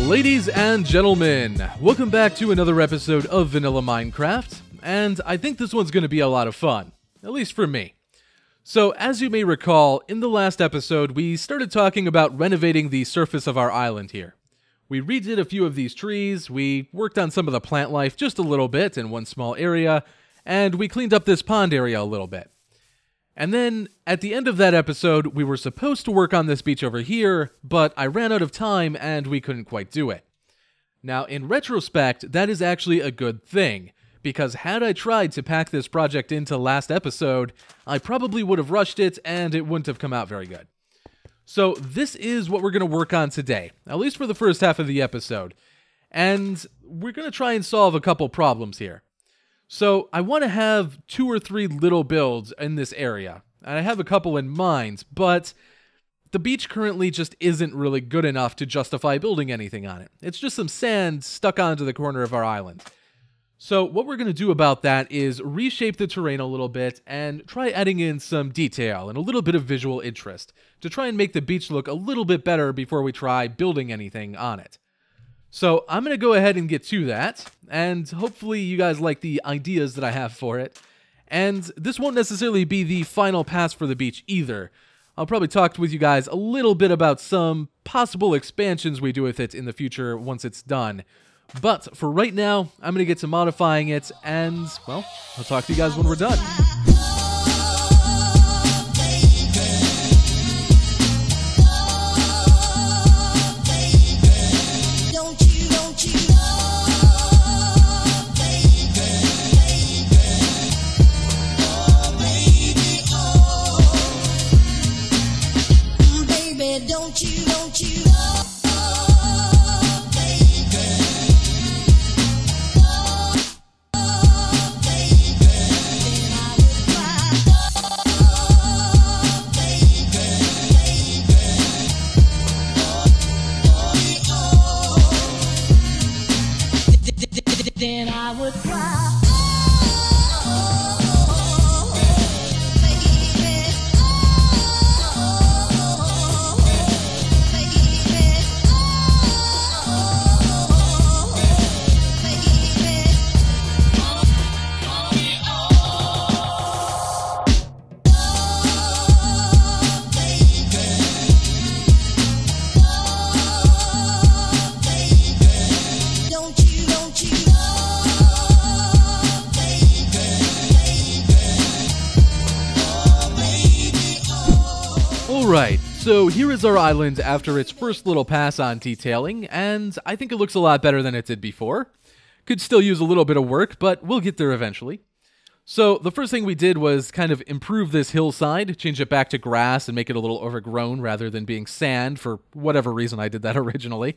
Ladies and gentlemen, welcome back to another episode of Vanilla Minecraft, and I think this one's going to be a lot of fun, at least for me. So, as you may recall, in the last episode, we started talking about renovating the surface of our island here. We redid a few of these trees, we worked on some of the plant life just a little bit in one small area, and we cleaned up this pond area a little bit. And then, at the end of that episode, we were supposed to work on this beach over here, but I ran out of time and we couldn't quite do it. Now, in retrospect, that is actually a good thing, because had I tried to pack this project into last episode, I probably would have rushed it and it wouldn't have come out very good. So this is what we're going to work on today, at least for the first half of the episode, and we're going to try and solve a couple problems here. So I want to have 2 or 3 little builds in this area, and I have a couple in mind, but the beach currently just isn't really good enough to justify building anything on it. It's just some sand stuck onto the corner of our island. So what we're going to do about that is reshape the terrain a little bit and try adding in some detail and a little bit of visual interest to try and make the beach look a little bit better before we try building anything on it. So I'm going to go ahead and get to that, and hopefully you guys like the ideas that I have for it. And this won't necessarily be the final pass for the beach either. I'll probably talk with you guys a little bit about some possible expansions we do with it in the future once it's done. But for right now, I'm going to get to modifying it, and, well, I'll talk to you guys when we're done. Then I would cry. Alright, so here is our island after its first little pass on detailing, and I think it looks a lot better than it did before. Could still use a little bit of work, but we'll get there eventually. So the first thing we did was kind of improve this hillside, change it back to grass and make it a little overgrown rather than being sand, for whatever reason I did that originally.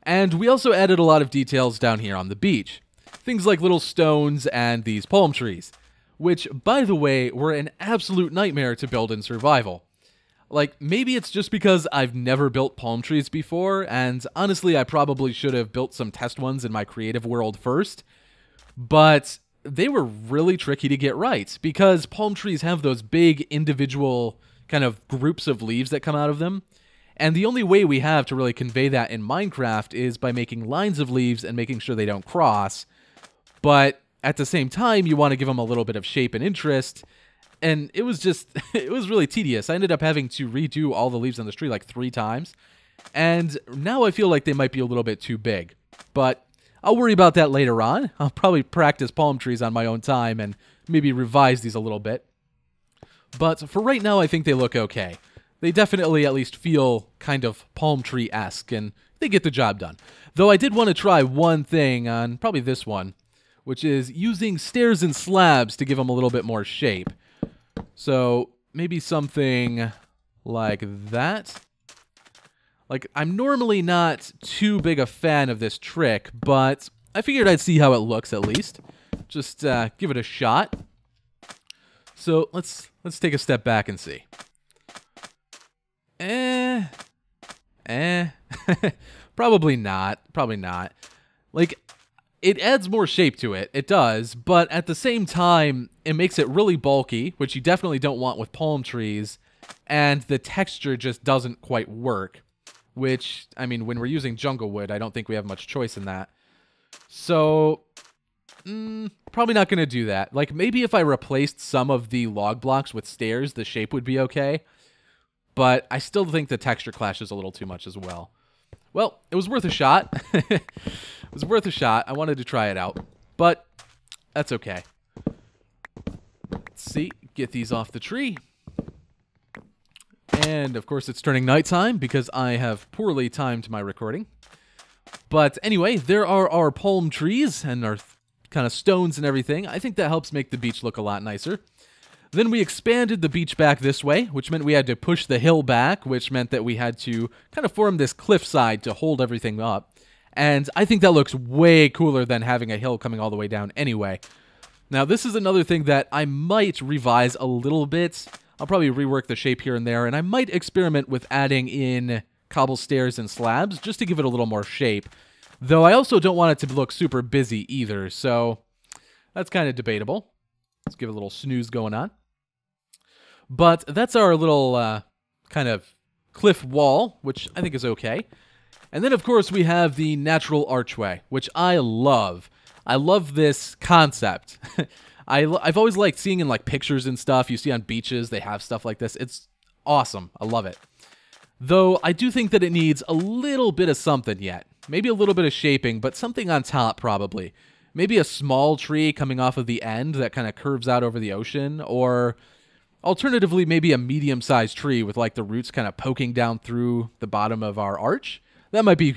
And we also added a lot of details down here on the beach. Things like little stones and these palm trees, which, by the way, were an absolute nightmare to build in survival. Like, maybe it's just because I've never built palm trees before, and honestly, I probably should have built some test ones in my creative world first, but they were really tricky to get right, because palm trees have those big individual kind of groups of leaves that come out of them, and the only way we have to really convey that in Minecraft is by making lines of leaves and making sure they don't cross, but at the same time, you want to give them a little bit of shape and interest. And it was just, it was really tedious. I ended up having to redo all the leaves on this tree like 3 times. And now I feel like they might be a little bit too big. But I'll worry about that later on. I'll probably practice palm trees on my own time and maybe revise these a little bit. But for right now, I think they look okay. They definitely at least feel kind of palm tree-esque, and they get the job done. Though I did want to try one thing on probably this one, which is using stairs and slabs to give them a little bit more shape. So maybe something like that. Like, I'm normally not too big a fan of this trick, but I figured I'd see how it looks at least. Just give it a shot. So let's take a step back and see. Probably not. Probably not. Like, it adds more shape to it. It does. But at the same time, it makes it really bulky, which you definitely don't want with palm trees. And the texture just doesn't quite work. which, I mean, when we're using jungle wood, I don't think we have much choice in that. So, probably not going to do that. Like, maybe if I replaced some of the log blocks with stairs, the shape would be okay. But I still think the texture clashes a little too much as well. Well, it was worth a shot. It was worth a shot. I wanted to try it out. But that's okay. Let's see. Get these off the tree. And, of course, it's turning nighttime because I have poorly timed my recording. But anyway, there are our palm trees and our kind of stones and everything. I think that helps make the beach look a lot nicer. Then we expanded the beach back this way, which meant we had to push the hill back, which meant that we had to kind of form this cliffside to hold everything up. And I think that looks way cooler than having a hill coming all the way down anyway. Now, this is another thing that I might revise a little bit. I'll probably rework the shape here and there, and I might experiment with adding in cobble stairs and slabs just to give it a little more shape. Though I also don't want it to look super busy either, so that's kind of debatable. Let's give it a little snooze going on. But that's our little kind of cliff wall, which I think is okay. And then, of course, we have the natural archway, which I love. I love this concept. I've always liked seeing in like pictures and stuff. You see on beaches, they have stuff like this. It's awesome. I love it. Though I do think that it needs a little bit of something yet. Maybe a little bit of shaping, but something on top probably. Maybe a small tree coming off of the end that kind of curves out over the ocean, or alternatively maybe a medium-sized tree with like the roots kind of poking down through the bottom of our arch. That might be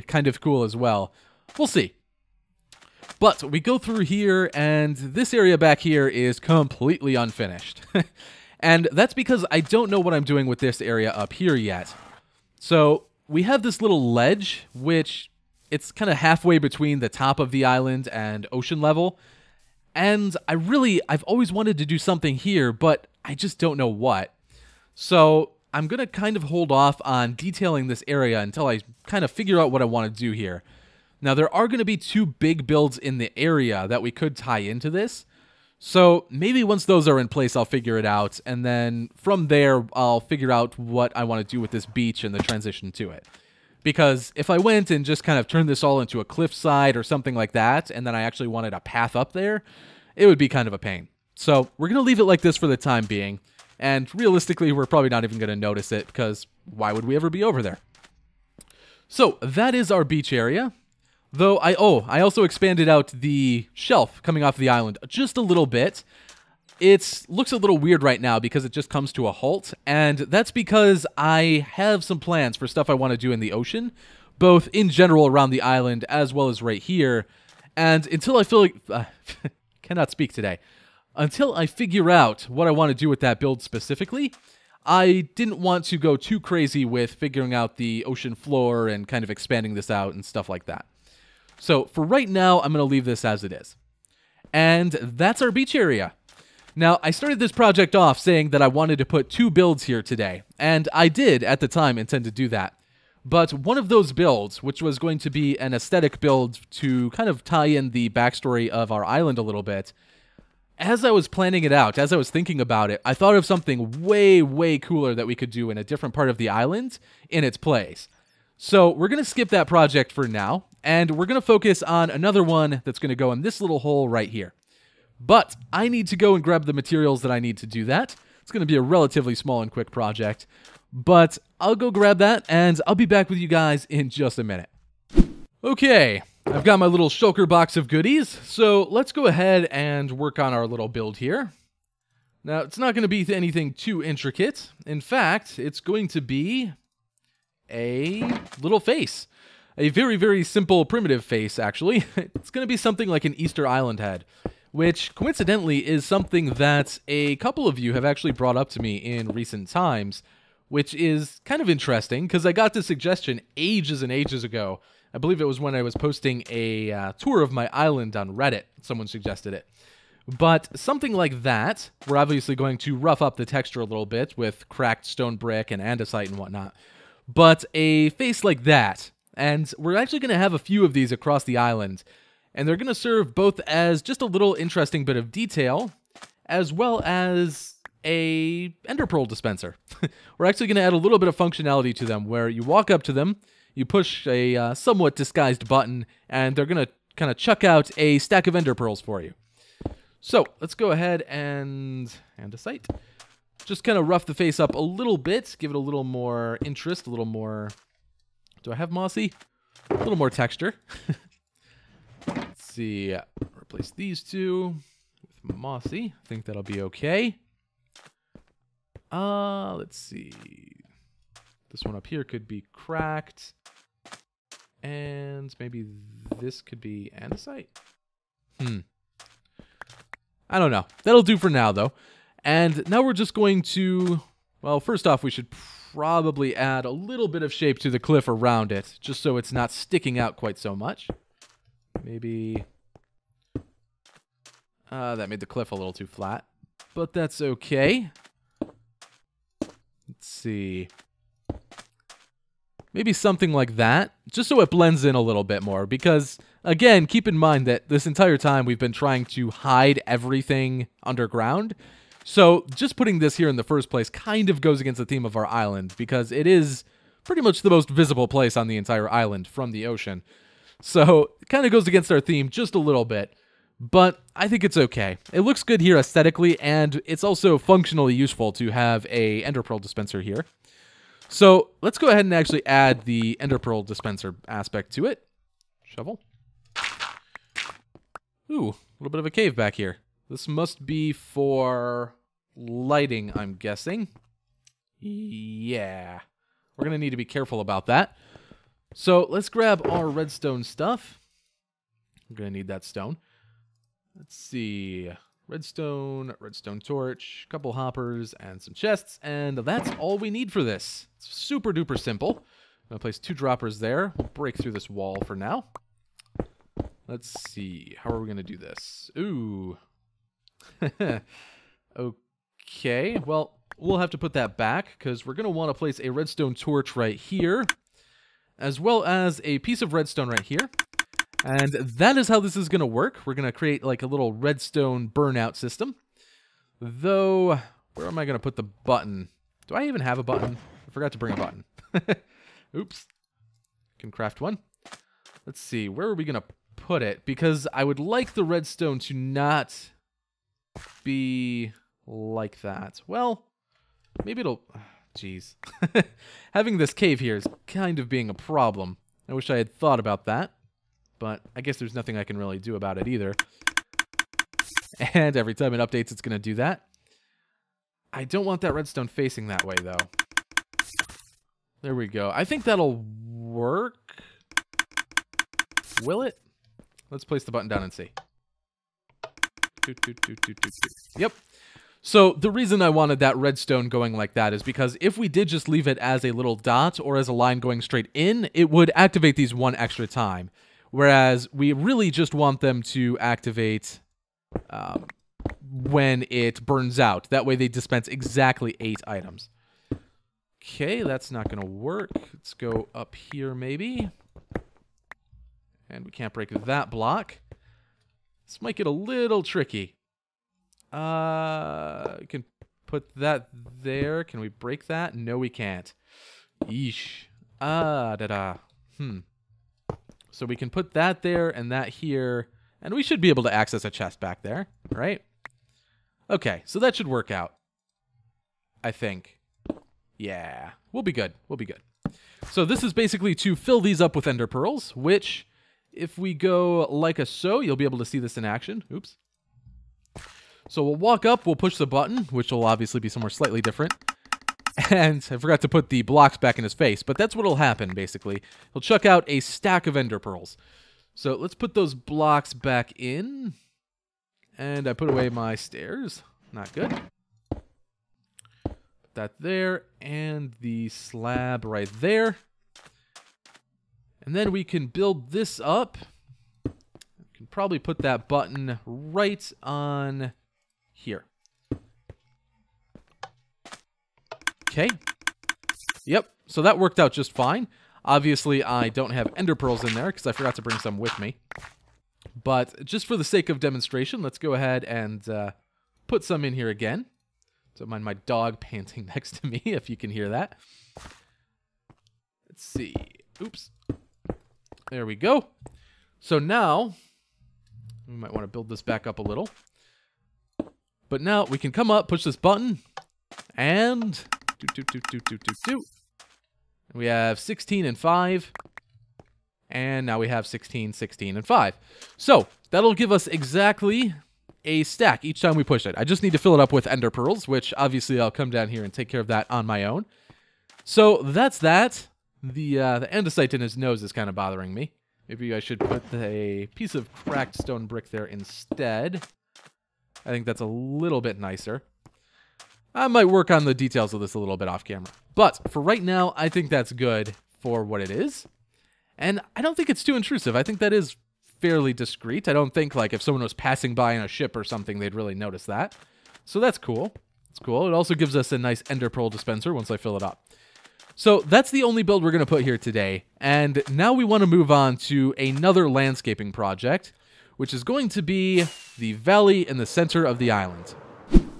kind of cool as well. We'll see. But we go through here, and this area back here is completely unfinished. And that's because I don't know what I'm doing with this area up here yet. So we have this little ledge, which it's kind of halfway between the top of the island and ocean level. And I've always wanted to do something here, but I just don't know what. So I'm going to kind of hold off on detailing this area until I kind of figure out what I want to do here. Now, there are going to be 2 big builds in the area that we could tie into this. So maybe once those are in place, I'll figure it out. And then from there, I'll figure out what I want to do with this beach and the transition to it. Because if I went and just kind of turned this all into a cliffside or something like that, and then I actually wanted a path up there, it would be kind of a pain. So we're going to leave it like this for the time being. And realistically, we're probably not even going to notice it, because why would we ever be over there? So that is our beach area. Though I also expanded out the shelf coming off the island just a little bit. It looks a little weird right now because it just comes to a halt, and that's because I have some plans for stuff I want to do in the ocean, both in general around the island as well as right here. And until I feel like cannot speak today. Until I figure out what I want to do with that build specifically, I didn't want to go too crazy with figuring out the ocean floor and kind of expanding this out and stuff like that. So for right now, I'm going to leave this as it is. And that's our beach area. Now, I started this project off saying that I wanted to put 2 builds here today, and I did, at the time, intend to do that. But one of those builds, which was going to be an aesthetic build to kind of tie in the backstory of our island a little bit, as I was planning it out, as I was thinking about it, I thought of something way, way cooler that we could do in a different part of the island in its place. So we're going to skip that project for now, and we're going to focus on another one that's going to go in this little hole right here. But I need to go and grab the materials that I need to do that. It's going to be a relatively small and quick project, but I'll go grab that, and I'll be back with you guys in just a minute. Okay, I've got my little shulker box of goodies, so let's go ahead and work on our little build here. Now, it's not going to be anything too intricate. In fact, it's going to be a little face. A very, very simple, primitive face, actually. It's going to be something like an Easter Island head, which, coincidentally, is something that a couple of you have actually brought up to me in recent times, which is kind of interesting, because I got this suggestion ages and ages ago. I believe it was when I was posting a tour of my island on Reddit. Someone suggested it. But something like that, we're obviously going to rough up the texture a little bit with cracked stone brick and andesite and whatnot. But a face like that, and we're actually going to have a few of these across the island, and they're going to serve both as just a little interesting bit of detail, as well as a ender pearl dispenser. We're actually going to add a little bit of functionality to them where you walk up to them, you push a somewhat disguised button, and they're going to kind of chuck out a stack of ender pearls for you. So let's go ahead and a sight. Just kind of rough the face up a little bit, give it a little more interest, a little more... Do I have mossy? A little more texture. Let's see. Replace these two with mossy. I think that'll be okay. Let's see. This one up here could be cracked. And maybe this could be andesite. I don't know. That'll do for now, though. And now we're just going to... Well, first off, we should probably add a little bit of shape to the cliff around it, just so it's not sticking out quite so much. Maybe... that made the cliff a little too flat, but that's okay. Let's see. Maybe something like that, just so it blends in a little bit more, because, again, keep in mind that this entire time we've been trying to hide everything underground, so just putting this here in the first place kind of goes against the theme of our island, because it is pretty much the most visible place on the entire island from the ocean. So it kind of goes against our theme just a little bit, but I think it's okay. It looks good here aesthetically, and it's also functionally useful to have a ender pearl dispenser here. So let's go ahead and actually add the ender pearl dispenser aspect to it. Shovel. Ooh, a little bit of a cave back here. This must be for lighting, I'm guessing. Yeah. We're going to need to be careful about that. So let's grab our redstone stuff. We're going to need that stone. Let's see. Redstone, redstone torch, a couple hoppers, and some chests. And that's all we need for this. It's super duper simple. I'm going to place 2 droppers there. We'll break through this wall for now. Let's see. How are we going to do this? Ooh. Okay, well, we'll have to put that back because we're going to want to place a redstone torch right here, as well as a piece of redstone right here. And that is how this is going to work. We're going to create like a little redstone burnout system. Though, where am I going to put the button? Do I even have a button? I forgot to bring a button. Oops. Can craft one. Let's see, where are we going to put it? Because I would like the redstone to not be like that. Well, maybe it'll... Jeez. Having this cave here is kind of being a problem. I wish I had thought about that. But I guess there's nothing I can really do about it either. And every time it updates, it's going to do that. I don't want that redstone facing that way, though. There we go. I think that'll work. Will it? Let's place the button down and see. Yep. So the reason I wanted that redstone going like that is because if we did just leave it as a little dot or as a line going straight in, it would activate these one extra time. Whereas we really just want them to activate when it burns out. That way they dispense exactly 8 items. Okay, that's not going to work. Let's go up here maybe. And we can't break that block. This might get a little tricky. We can put that there. Can we break that? No, we can't. Yeesh. So we can put that there and that here, and we should be able to access a chest back there, right? Okay, so that should work out. I think. Yeah, we'll be good. We'll be good. So this is basically to fill these up with ender pearls, which, if we go like a so, you'll be able to see this in action. Oops. So we'll walk up, we'll push the button, which will obviously be somewhere slightly different. And I forgot to put the blocks back in his face, but that's what'll happen, basically. He'll chuck out a stack of ender pearls. So let's put those blocks back in. And I put away my stairs. Not good. Put that there, and the slab right there. And then we can build this up. We can probably put that button right on here. Okay. Yep, so that worked out just fine. Obviously, I don't have ender pearls in there because I forgot to bring some with me. But just for the sake of demonstration, let's go ahead and put some in here again. Don't mind my dog panting next to me, if you can hear that. Let's see. Oops. There we go. So now, we might want to build this back up a little. But now we can come up, push this button, and we have 16 and 5. And now we have 16, 16, and 5. So that'll give us exactly a stack each time we push it. I just need to fill it up with ender pearls, which obviously I'll come down here and take care of that on my own. So that's that. The andesite in his nose is kind of bothering me. Maybe I should put a piece of cracked stone brick there instead. I think that's a little bit nicer. I might work on the details of this a little bit off camera. But for right now, I think that's good for what it is. And I don't think it's too intrusive. I think that is fairly discreet. I don't think, like, if someone was passing by in a ship or something, they'd really notice that. So that's cool. It's cool. It also gives us a nice ender pearl dispenser once I fill it up. So that's the only build we're going to put here today. And now we want to move on to another landscaping project, which is going to be the valley in the center of the island.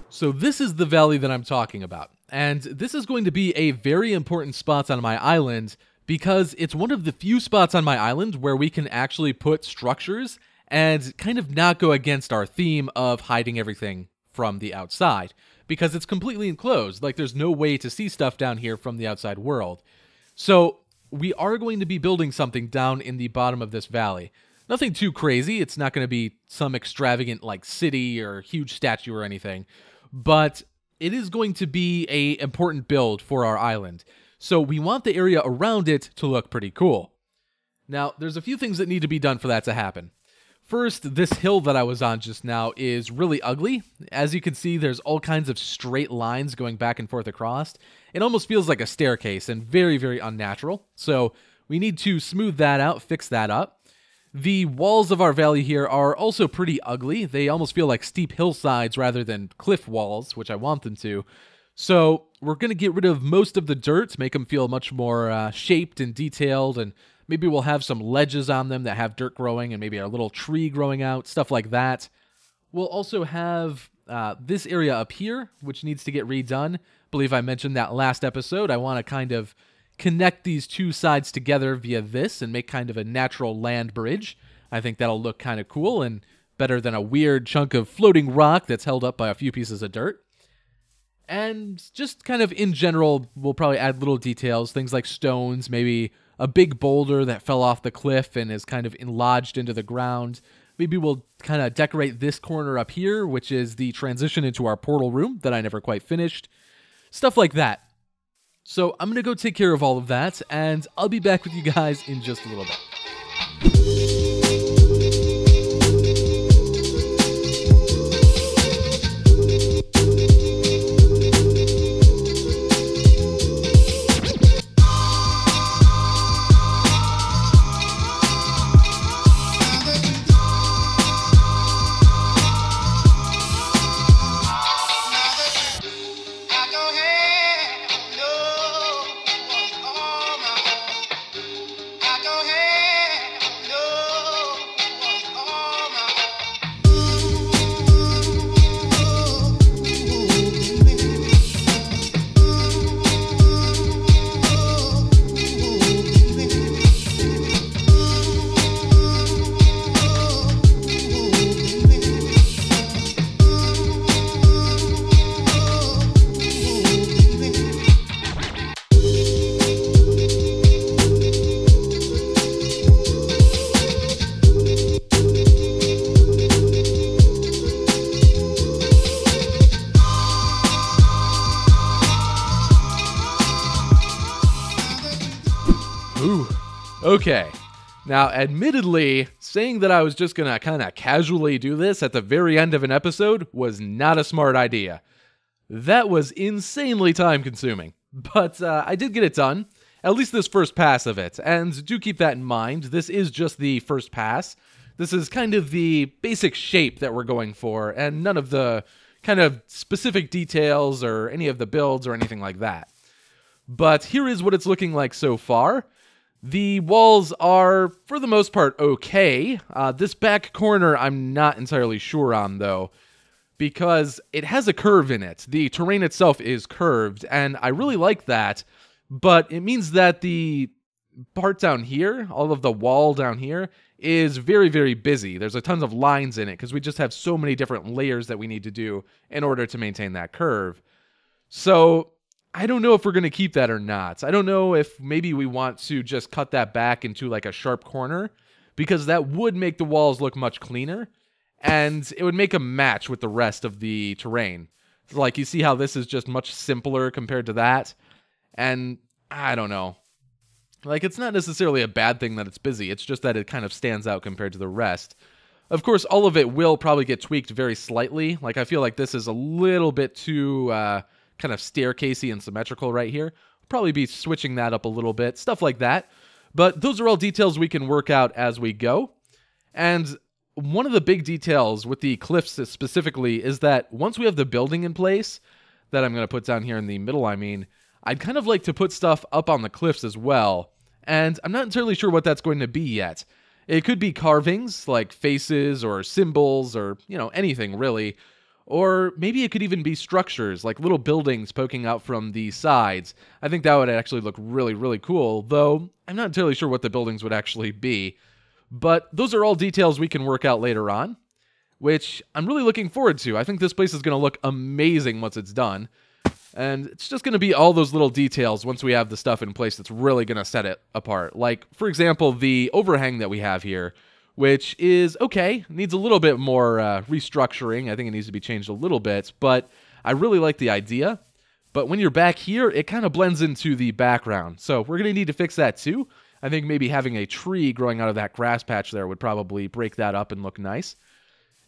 So this is the valley that I'm talking about. And this is going to be a very important spot on my island because it's one of the few spots on my island where we can actually put structures and kind of not go against our theme of hiding everything from the outside, because it's completely enclosed. Like, there's no way to see stuff down here from the outside world. So we are going to be building something down in the bottom of this valley. Nothing too crazy. It's not going to be some extravagant, like, city or huge statue or anything, but it is going to be an important build for our island. So we want the area around it to look pretty cool. Now, there's a few things that need to be done for that to happen. First, this hill that I was on just now is really ugly. As you can see, there's all kinds of straight lines going back and forth across. It almost feels like a staircase and very, very unnatural. So we need to smooth that out, fix that up. The walls of our valley here are also pretty ugly. They almost feel like steep hillsides rather than cliff walls, which I want them to. So we're going to get rid of most of the dirt, make them feel much more shaped and detailed, and maybe we'll have some ledges on them that have dirt growing and maybe a little tree growing out, stuff like that. We'll also have this area up here, which needs to get redone. I believe I mentioned that last episode. I want to kind of connect these two sides together via this and make kind of a natural land bridge. I think that'll look kind of cool and better than a weird chunk of floating rock that's held up by a few pieces of dirt. And just kind of in general, we'll probably add little details, things like stones, maybe a big boulder that fell off the cliff and is kind of lodged into the ground. Maybe we'll kind of decorate this corner up here, which is the transition into our portal room that I never quite finished. Stuff like that. So I'm going to go take care of all of that, and I'll be back with you guys in just a little bit. Okay, now admittedly, saying that I was just gonna kind of casually do this at the very end of an episode was not a smart idea. That was insanely time consuming, but I did get it done, at least this first pass of it, and do keep that in mind, this is just the first pass. This is kind of the basic shape that we're going for, and none of the kind of specific details or any of the builds or anything like that. But here is what it's looking like so far. The walls are, for the most part, okay. This back corner I'm not entirely sure on, though, because it has a curve in it. The terrain itself is curved, and I really like that, but it means that the part down here, all of the wall down here, is very, very busy. There's a tons of lines in it because we just have so many different layers that we need to do in order to maintain that curve. So I don't know if we're going to keep that or not. I don't know if maybe we want to just cut that back into like a sharp corner, because that would make the walls look much cleaner, and it would make a match with the rest of the terrain. Like, you see how this is just much simpler compared to that? And I don't know. Like, it's not necessarily a bad thing that it's busy. It's just that it kind of stands out compared to the rest. Of course, all of it will probably get tweaked very slightly. Like, I feel like this is a little bit too kind of staircasey and symmetrical right here. Probably be switching that up a little bit. Stuff like that. But those are all details we can work out as we go. And one of the big details with the cliffs specifically is that once we have the building in place, that I'm going to put down here in the middle, I'd kind of like to put stuff up on the cliffs as well. And I'm not entirely sure what that's going to be yet. It could be carvings, like faces or symbols or, anything really. Or maybe it could even be structures, like little buildings poking out from the sides. I think that would actually look really, really cool, though I'm not entirely sure what the buildings would actually be. But those are all details we can work out later on, which I'm really looking forward to. I think this place is going to look amazing once it's done. And it's just going to be all those little details once we have the stuff in place that's really going to set it apart. Like, for example, the overhang that we have here, which is okay, needs a little bit more restructuring. I think it needs to be changed a little bit, but I really like the idea. But when you're back here, it kind of blends into the background. So we're going to need to fix that too. I think maybe having a tree growing out of that grass patch there would probably break that up and look nice.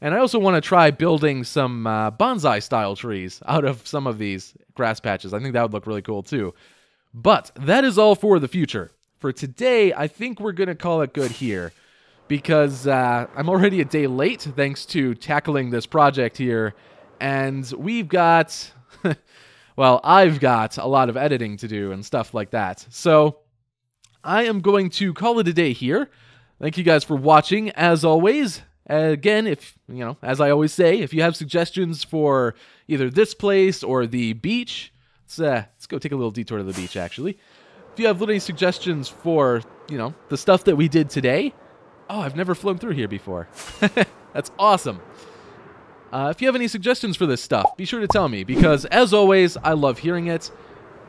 And I also want to try building some bonsai-style trees out of some of these grass patches. I think that would look really cool, too. But that is all for the future. For today, I think we're going to call it good here, because I'm already a day late, thanks to tackling this project here, and we've got, well, I've got a lot of editing to do and stuff like that. So I am going to call it a day here. Thank you guys for watching, as always. Again, if, as I always say, if you have suggestions for either this place or the beach, let's go take a little detour to the beach, actually. If you have any suggestions for, the stuff that we did today, oh, I've never flown through here before. That's awesome. If you have any suggestions for this stuff, be sure to tell me, because as always, I love hearing it.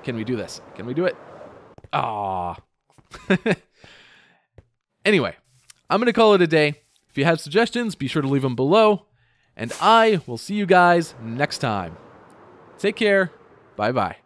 Can we do this? Can we do it? Ah. Anyway, I'm going to call it a day. If you have suggestions, be sure to leave them below, and I will see you guys next time. Take care. Bye-bye.